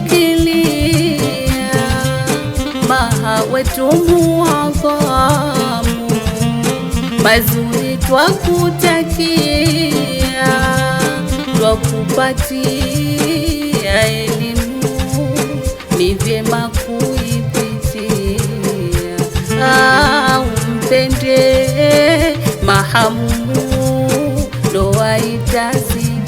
Shikilia maha wetu muadhamu, mazuri twakutakia, twakupatia elimu, ni vyema kuipitia. Umpende mahamumu, ndoa itazidimea.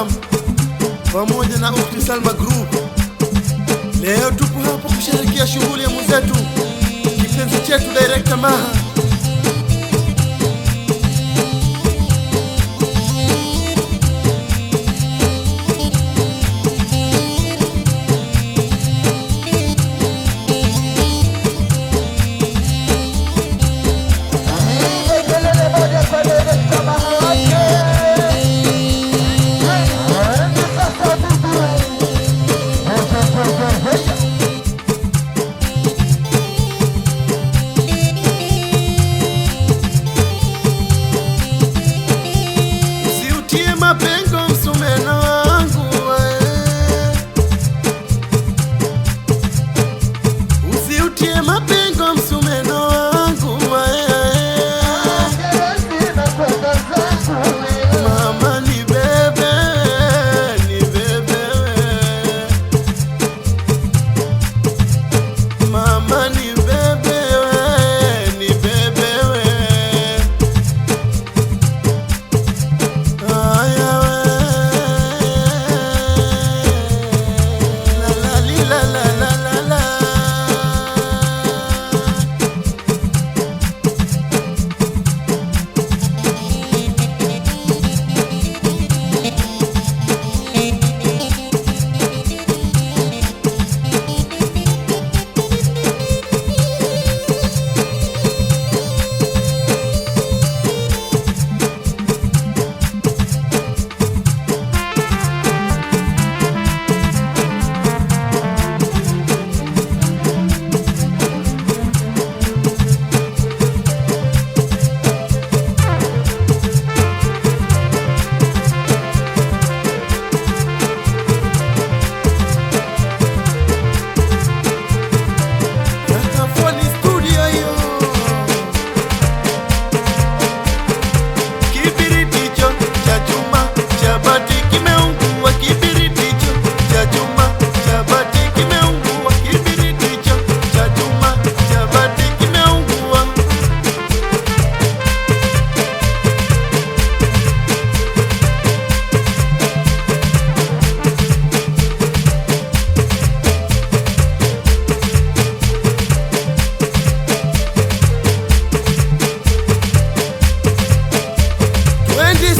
Salam pamoja na Ukhti Salma Group. Leo tupo hapa kusherehekea shughuli ya mwenzetu kipenzi chetu Director Maha. Mapengo msumeno wangu usiutie mapengo msumeno wangu mama ni bebe mama ni bebe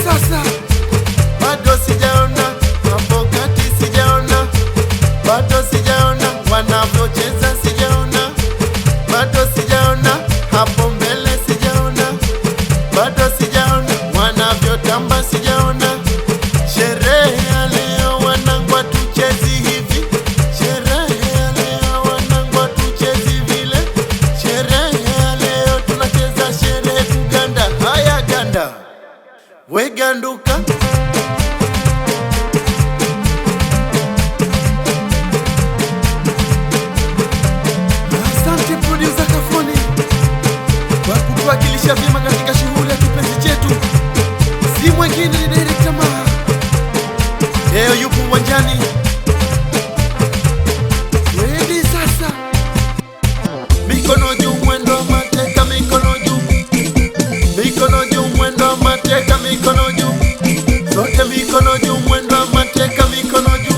sasa. Bado sijaona hapo kati, sijaona bado, sijaona wanavyocheza, sijaona bado, sijaona hapo mbele, sijaona bado, sijaona wanavyotamba, sijaona. Sherehe ya leo wanangu tuchezi hivi, sherehe ya leo wanangu tuchezi vile, sherehe ya leo tunacheza sherehe kuganda. Haya ganda weganduka, asante producer Kafoni kwa kutuwakilisha vyema katika shughuli ya kipenzi chetu. Si mwingine ni Director Maha, leo yupo uwanjani. Ready sasa, mikono juu, mwendo wa mateka, mikono juu, mikono juu, mwendo wa mateka, mikono juu, sote mikono juu, mwendo wa mateka, mikono juu.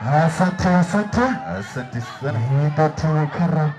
Asante sana.